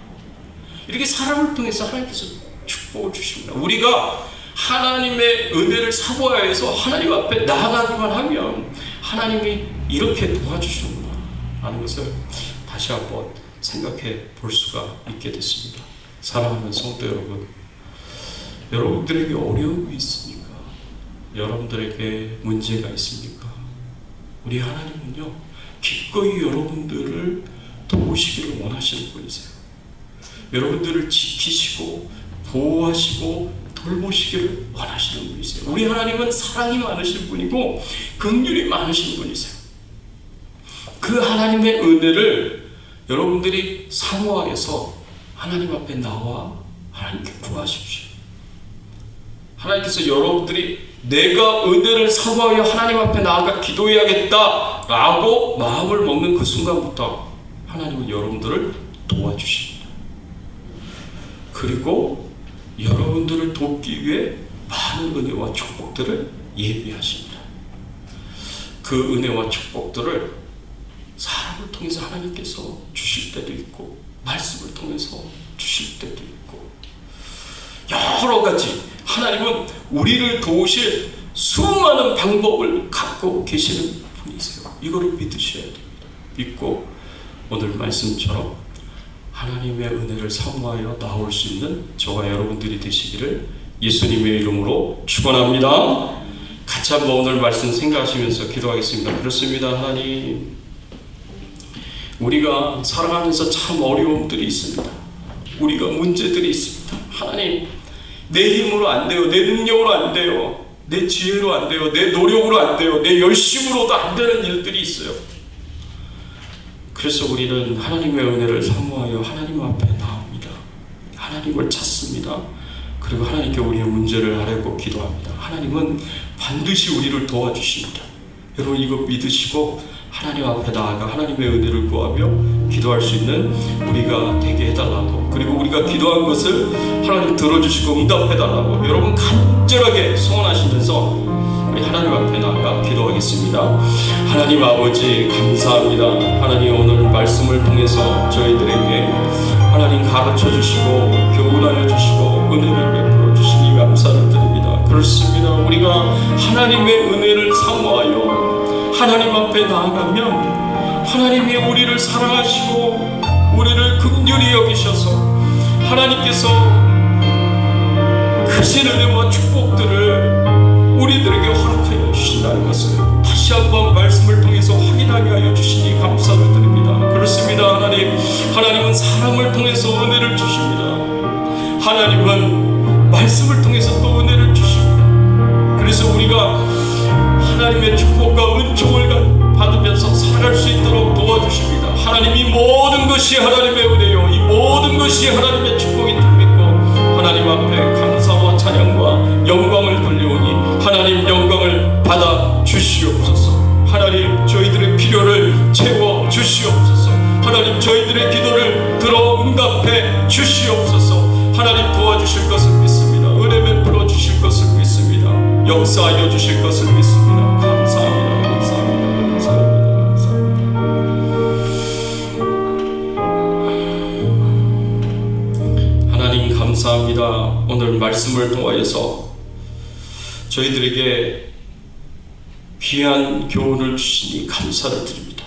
이렇게 사람을 통해서 하나님께서 축복을 주십니다. 우리가 하나님의 은혜를 사모해야 해서 하나님 앞에 나아가기만 하면 하나님이 이렇게 도와주시는구나 라는 것을 다시 한번 생각해 볼 수가 있게 됐습니다. 사랑하는 성도 여러분, 여러분들에게 어려움이 있습니까? 여러분들에게 문제가 있습니까? 우리 하나님은요, 기꺼이 여러분들을 도우시기를 원하시는 분이세요. 여러분들을 지키시고 보호하시고 돌보시기를 원하시는 분이세요. 우리 하나님은 사랑이 많으신 분이고 긍휼이 많으신 분이세요. 그 하나님의 은혜를 여러분들이 사모하여서 하나님 앞에 나와 하나님께 구하십시오. 하나님께서 여러분들이 내가 은혜를 사모하여 하나님 앞에 나아가 기도해야겠다 라고 마음을 먹는 그 순간부터 하나님은 여러분들을 도와주십니다. 그리고 여러분들을 돕기 위해 많은 은혜와 축복들을 예비하십니다. 그 은혜와 축복들을 사람을 통해서 하나님께서 주실 때도 있고 말씀을 통해서 주실 때도 있고 여러 가지 하나님은 우리를 도우실 수많은 방법을 갖고 계시는 분이세요. 이거를 믿으셔야 됩니다. 믿고 오늘 말씀처럼 하나님의 은혜를 사모하여 나올 수 있는 저와 여러분들이 되시기를 예수님의 이름으로 축원합니다. 같이 한번 오늘 말씀 생각하시면서 기도하겠습니다. 그렇습니다. 하나님, 우리가 살아가면서 참 어려움들이 있습니다. 우리가 문제들이 있습니다. 하나님, 내 힘으로 안 돼요. 내 능력으로 안 돼요. 내 지혜로 안 돼요. 내 노력으로 안 돼요. 내 열심으로도 안 되는 일들이 있어요. 그래서 우리는 하나님의 은혜를 사모하여 하나님 앞에 나옵니다. 하나님을 찾습니다. 그리고 하나님께 우리의 문제를 아뢰고 기도합니다. 하나님은 반드시 우리를 도와주십니다. 여러분 이거 믿으시고 하나님 앞에 나아가 하나님의 은혜를 구하며 기도할 수 있는 우리가 되게 해달라고, 그리고 우리가 기도한 것을 하나님 들어주시고 응답해달라고 여러분 간절하게 소원하시면서 우리 하나님 앞에 나아가 기도하겠습니다. 하나님 아버지 감사합니다. 하나님 오늘 말씀을 통해서 저희들에게 하나님 가르쳐 주시고 교훈하여 주시고 은혜를 베풀어 주시니 감사를 드립니다. 그렇습니다. 우리가 하나님의 은혜를 사모하여 하나님 앞에 나아가면 하나님이 우리를 사랑하시고 우리를 긍휼히 여기셔서 하나님께서 크신 은혜와 축복들을 우리들에게 허락하여 주신다는 것을 다시 한번 말씀을 통해서 확인하게 하여 주시니 감사를 드립니다. 그렇습니다. 하나님은 사람을 통해서 은혜를 주십니다. 하나님은 말씀을 통해서 또 은혜를 주십니다. 그래서 우리가 하나님의 축복과 은총을 받으면서 살아갈 수 있도록 도와주십니다. 하나님, 이 모든 것이 하나님의 은혜요, 이 모든 것이 하나님의 축복이 됩니까? 하나님 앞에 감사와 찬양과 영광을 돌려오니 하나님 영광을 받아 주시옵소서. 하나님, 저희들의 필요를 채워 주시옵소서. 하나님, 저희들의 기도를 들어 응답해 주시옵소서. 하나님, 도와주실 것을 믿습니다. 은혜 베풀어 주실 것을 믿습니다. 역사하여 주실 것을 믿습니다. 감사합니다. 감사합니다. 감사합니다. 감사합니다. 하나님 감사합니다. 오늘 말씀을 통하여서 저희들에게 귀한 교훈을 주시니 감사를 드립니다.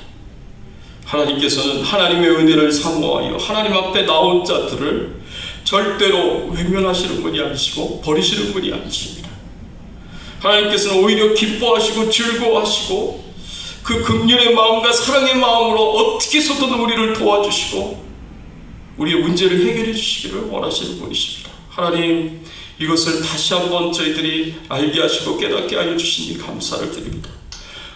하나님께서는 하나님의 은혜를 사모하여 하나님 앞에 나온 자들을 절대로 외면하시는 분이 아니시고 버리시는 분이 아니십니다. 하나님께서는 오히려 기뻐하시고 즐거워하시고 그 긍휼의 마음과 사랑의 마음으로 어떻게 해서든 우리를 도와주시고 우리의 문제를 해결해 주시기를 원하시는 분이십니다. 하나님, 이것을 다시 한번 저희들이 알게 하시고 깨닫게 하여 주시니 감사를 드립니다.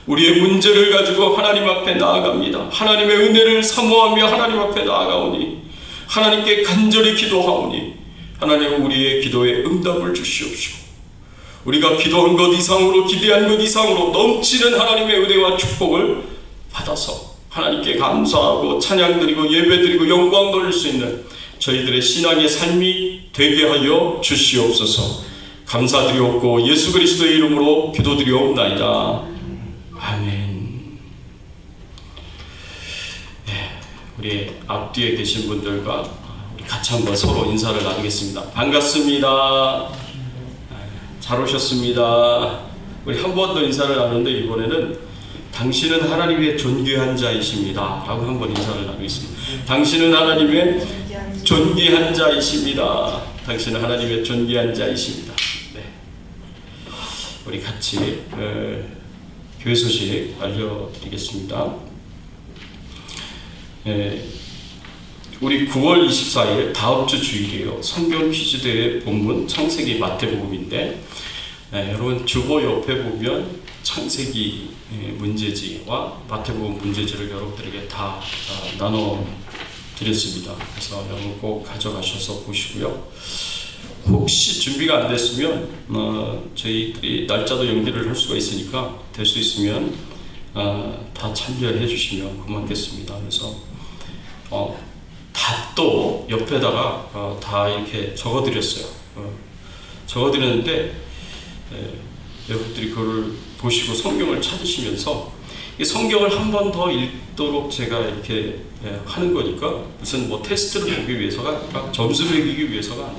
우리의 문제를 가지고 하나님 앞에 나아갑니다. 하나님의 은혜를 사모하며 하나님 앞에 나아가오니 하나님께 간절히 기도하오니 하나님, 우리의 기도에 응답을 주시옵시고 우리가 기도한 것 이상으로 기대한 것 이상으로 넘치는 하나님의 은혜와 축복을 받아서 하나님께 감사하고 찬양드리고 예배드리고 영광 돌릴 수 있는 저희들의 신앙의 삶이 되게 하여 주시옵소서. 감사드리옵고 예수 그리스도의 이름으로 기도드리옵나이다. 아멘. 네, 우리 앞뒤에 계신 분들과 우리 같이 한번 서로 인사를 나누겠습니다. 반갑습니다. 잘 오셨습니다. 우리 한 번 더 인사를 나누는데 이번에는 당신은 하나님의 존귀한 자이십니다 라고 한번 인사를 나누겠습니다. 당신은 하나님의 존귀한 자이십니다. 당신은 하나님의 존귀한 자이십니다. 네. 우리 같이 교회 소식 알려드리겠습니다. 우리 9월 24일 다음 주 주일이에요. 성경 퀴즈 대회 본문 창세기 마태복음인데 여러분 주보 옆에 보면 창세기 문제지와 마태복음 문제지를 여러분들에게 다 나눠 드렸습니다. 그래서 여러분 꼭 가져가셔서 보시고요. 혹시 준비가 안 됐으면 저희들이 날짜도 연기를 할 수가 있으니까 될 수 있으면 다 참여해 주시면 고맙겠습니다. 그래서 답도 옆에다가 다 이렇게 적어드렸어요. 적어드렸는데 여러분들이 그걸 보시고 성경을 찾으시면서 이 성경을 한 번 더 읽도록 제가 이렇게 하는 거니까 무슨 뭐 테스트를 보기 위해서가 아니라 점수 매기기 위해서가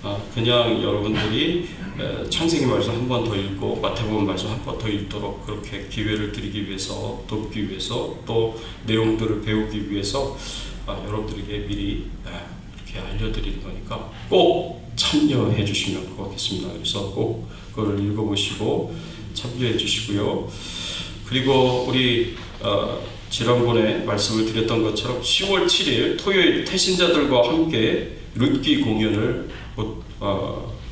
아니라 그냥 여러분들이 창세기 말씀 한 번 더 읽고 마태복음 말씀 한 번 더 읽도록 그렇게 기회를 드리기 위해서, 돕기 위해서, 또 내용들을 배우기 위해서 여러분들에게 미리 이렇게 알려드리는 거니까 꼭 참여해 주시면 고맙겠습니다. 그래서 꼭 그걸 읽어보시고 참여해 주시고요. 그리고 우리 지난번에 말씀을 드렸던 것처럼 10월 7일 토요일 태신자들과 함께 룻기 공연을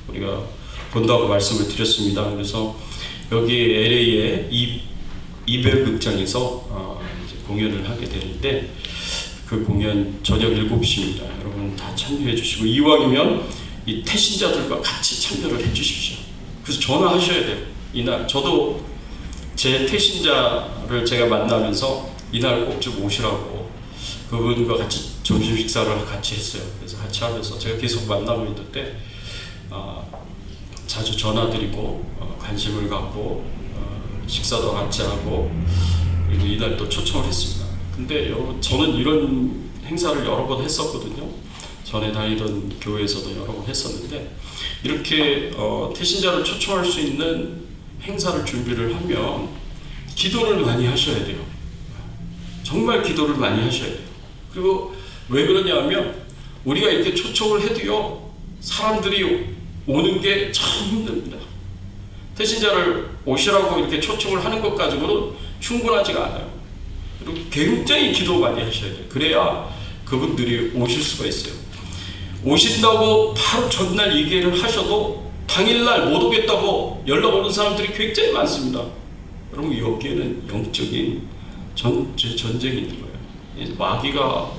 우리가 본다고 말씀을 드렸습니다. 그래서 여기 LA의 이별극장에서 이제 공연을 하게 되는데 그 공연 저녁 7시입니다. 여러분 다 참여해 주시고 이왕이면 이 태신자들과 같이 참여를 해 주십시오. 그래서 전화하셔야 돼요. 이날 저도 제 태신자를 제가 만나면서 이날 꼭 좀 오시라고 그분과 같이 점심 식사를 같이 했어요. 그래서 같이 하면서 제가 계속 만나고 있는데 자주 전화드리고 관심을 갖고 식사도 같이 하고 그리고 이날 또 초청을 했습니다. 근데 여러분, 저는 이런 행사를 여러 번 했었거든요. 전에 다니던 교회에서도 여러 번 했었는데 이렇게 태신자를 초청할 수 있는 행사를 준비를 하면 기도를 많이 하셔야 돼요. 정말 기도를 많이 하셔야 돼요. 그리고 왜 그러냐면 우리가 이렇게 초청을 해도요, 사람들이 오는 게 참 힘듭니다. 태신자를 오시라고 이렇게 초청을 하는 것 가지고는 충분하지가 않아요. 그리고 굉장히 기도 많이 하셔야 돼요. 그래야 그분들이 오실 수가 있어요. 오신다고 바로 전날 얘기를 하셔도 당일날 못 오겠다고 연락 오는 사람들이 굉장히 많습니다. 여러분, 여기에는 영적인 전쟁이 있는 거예요. 마귀가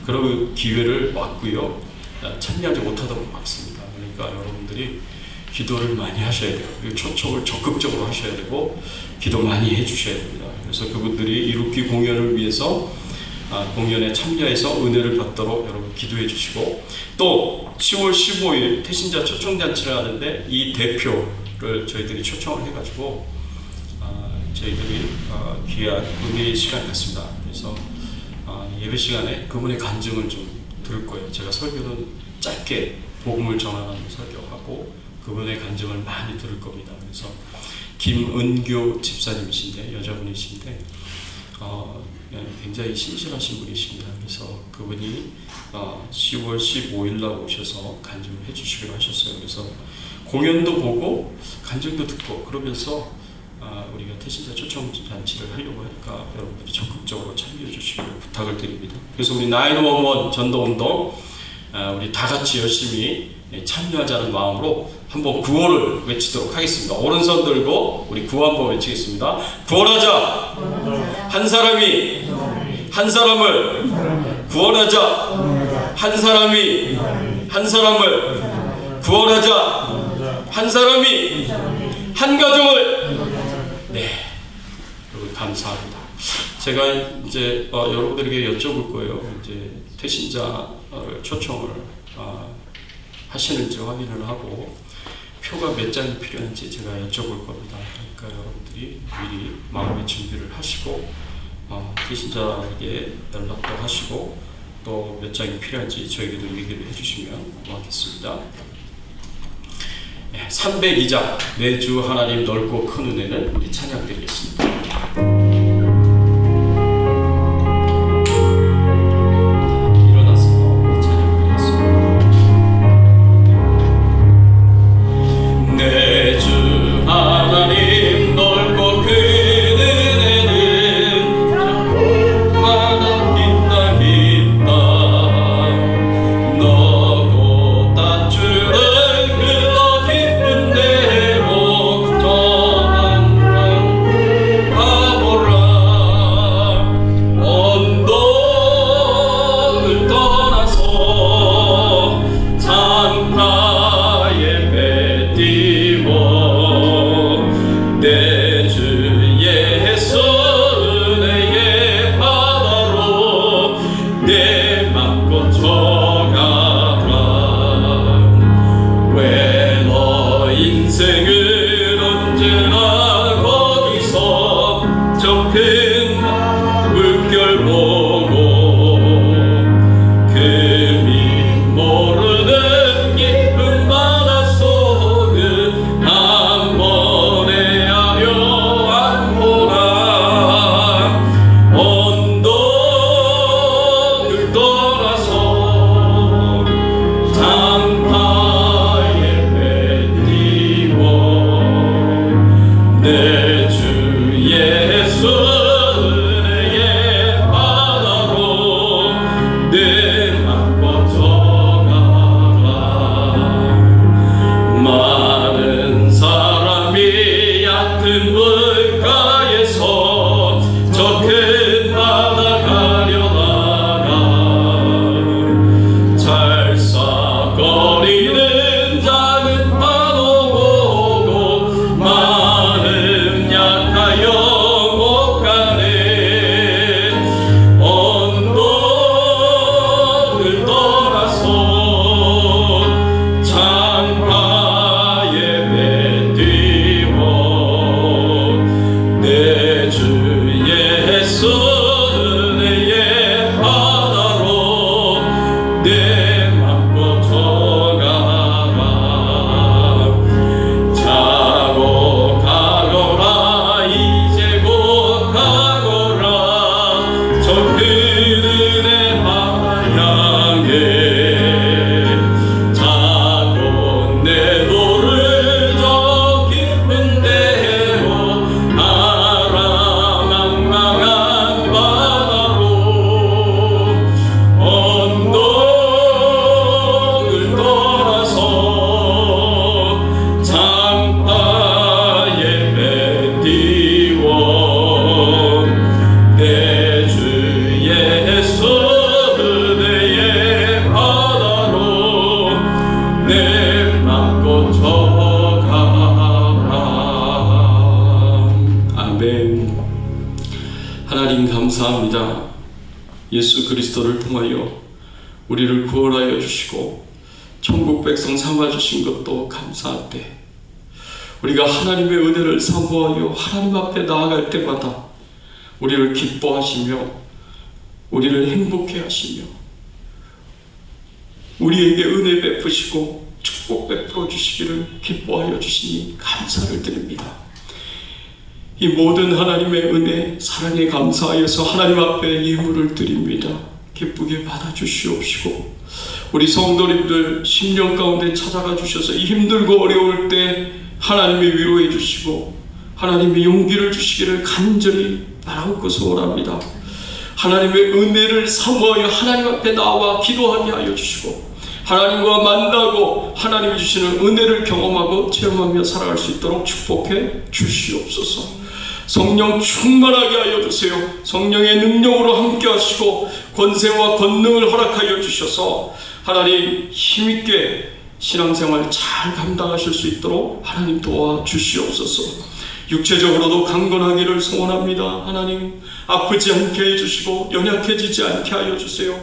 그런 기회를 막고요, 참여하지 못하도록 막습니다. 그러니까 여러분들이 기도를 많이 하셔야 돼요. 그리고 초청을 적극적으로 하셔야 되고 기도 많이 해주셔야 됩니다. 그래서 그분들이 이루키 공연을 위해서 공연에 참여해서 은혜를 받도록 여러분 기도해 주시고, 또 10월 15일 태신자 초청잔치를 하는데 이 대표를 저희들이 초청을 해가지고 저희들이 귀한 은혜의 시간 같습니다. 그래서 예배 시간에 그분의 간증을 좀 들을 거예요. 제가 설교는 짧게 복음을 전하는 설교하고 그분의 간증을 많이 들을 겁니다. 그래서 김은교 집사님이신데, 여자분이신데 굉장히 신실하신 분이십니다. 그래서 그분이 10월 15일 날 오셔서 간증을 해주시기로 하셨어요. 그래서 공연도 보고 간증도 듣고 그러면서 우리가 태신자 초청 잔치를 하려고 하니까 여러분들이 적극적으로 참여해 주시기를 부탁을 드립니다. 그래서 우리 911 전도운동 우리 다 같이 열심히 참여하자는 마음으로 한번 구호를 외치도록 하겠습니다. 오른손 들고 우리 구호 한번 외치겠습니다. 구원하자. 한 사람이 한 사람을 구원하자. 한 사람이 한 사람을 구원하자. 한 사람이 한 가정을. 네, 여러분 감사합니다. 제가 이제 여러분들에게 여쭤볼 거예요. 이제 태신자를 초청을 하시는지 확인을 하고 표가 몇 장이 필요한지 제가 여쭤볼 겁니다. 그러니까 여러분들이 미리 마음의 준비를 하시고 태신자에게 연락도 하시고 또 몇 장이 필요한지 저에게도 얘기를 해주시면 고맙겠습니다. 302장 매주 하나님 넓고 큰 은혜는 우리 찬양 드리겠습니다. 일어나서 찬양 드리겠습니다. 매주 하나님 넓고 큰 은혜는 적국마다 깊다 깊다 너고 다주는 작은 파도 보고 마음 약하여 하나님 감사합니다. 예수 그리스도를 통하여 우리를 구원하여 주시고 천국 백성 삼아주신 것도 감사한데, 우리가 하나님의 은혜를 사모하여 하나님 앞에 나아갈 때마다 우리를 기뻐하시며 우리를 행복해 하시며 우리에게 은혜 베푸시고 축복 베풀어 주시기를 기뻐하여 주시니 감사를 드립니다. 이 모든 하나님의 은혜, 사랑에 감사하여서 하나님 앞에 예물을 드립니다. 기쁘게 받아주시옵시고, 우리 성도님들 심령 가운데 찾아가 주셔서 이 힘들고 어려울 때 하나님이 위로해 주시고 하나님이 용기를 주시기를 간절히 바라고 소원합니다. 하나님의 은혜를 사모하여 하나님 앞에 나와 기도하게 하여 주시고, 하나님과 만나고 하나님이 주시는 은혜를 경험하고 체험하며 살아갈 수 있도록 축복해 주시옵소서. 성령 충만하게 하여 주세요. 성령의 능력으로 함께 하시고 권세와 권능을 허락하여 주셔서 하나님 힘있게 신앙생활 잘 감당하실 수 있도록 하나님 도와주시옵소서. 육체적으로도 강건하기를 소원합니다. 하나님 아프지 않게 해주시고 연약해지지 않게 하여 주세요.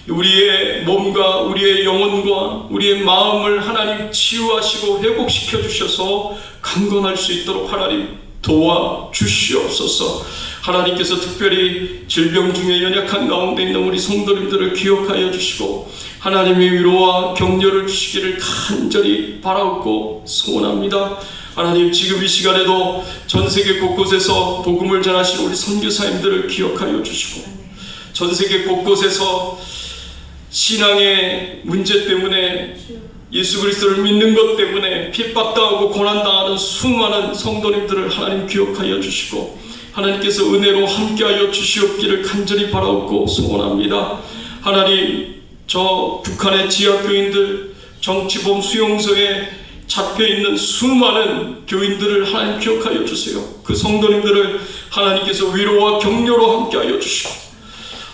우리의 몸과 우리의 영혼과 우리의 마음을 하나님 치유하시고 회복시켜 주셔서 강건할 수 있도록 하나님 도와주시옵소서. 하나님께서 특별히 질병 중에 연약한 가운데 있는 우리 성도님들을 기억하여 주시고 하나님의 위로와 격려를 주시기를 간절히 바라고 소원합니다. 하나님 지금 이 시간에도 전 세계 곳곳에서 복음을 전하신 우리 선교사님들을 기억하여 주시고, 전 세계 곳곳에서 신앙의 문제 때문에 예수 그리스도를 믿는 것 때문에 핍박당하고 고난당하는 수많은 성도님들을 하나님 기억하여 주시고 하나님께서 은혜로 함께하여 주시옵기를 간절히 바라옵고 소원합니다. 하나님 저 북한의 지하교인들, 정치범 수용소에 잡혀있는 수많은 교인들을 하나님 기억하여 주세요. 그 성도님들을 하나님께서 위로와 격려로 함께하여 주시고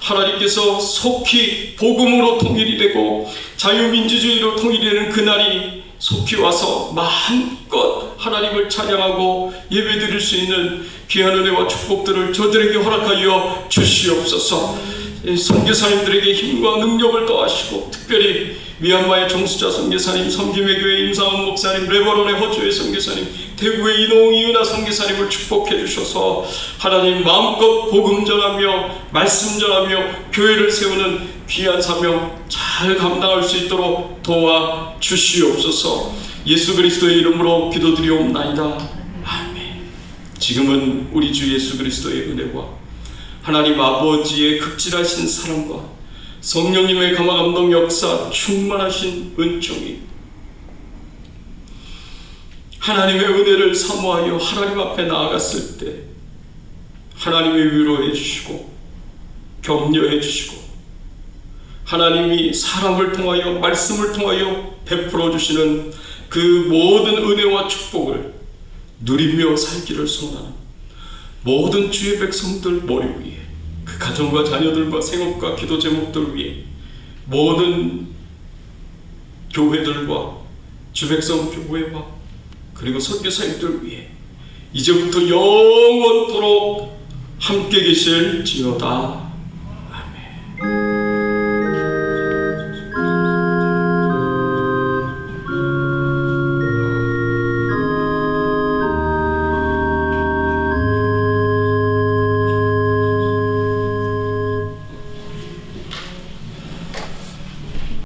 하나님께서 속히 복음으로 통일이 되고 자유민주주의로 통일이 되는 그날이 속히 와서 마음껏 하나님을 찬양하고 예배드릴 수 있는 귀한 은혜와 축복들을 저들에게 허락하여 주시옵소서. 선교사님들에게 힘과 능력을 더하시고 특별히 미얀마의 정수자 선교사님, 섬김의 교회 임상원 목사님, 레바논의 호주의 선교사님, 대구의 이농 이은하 선교사님을 축복해 주셔서 하나님 마음껏 복음 전하며 말씀 전하며 교회를 세우는 귀한 사명 잘 감당할 수 있도록 도와 주시옵소서. 예수 그리스도의 이름으로 기도드리옵나이다. 아멘. 지금은 우리 주 예수 그리스도의 은혜와 하나님 아버지의 극진하신 사랑과 성령님의 감화감동 역사 충만하신 은총이 하나님의 은혜를 사모하여 하나님 앞에 나아갔을 때 하나님이 위로해 주시고 격려해 주시고 하나님이 사람을 통하여 말씀을 통하여 베풀어 주시는 그 모든 은혜와 축복을 누리며 살기를 소원하는 모든 주의 백성들 머리 위에, 그 가정과 자녀들과 생업과 기도 제목들 위에, 모든 교회들과 주백성 교회와 그리고 선교사님들 위해 이제부터 영원토록 함께 계실지어다.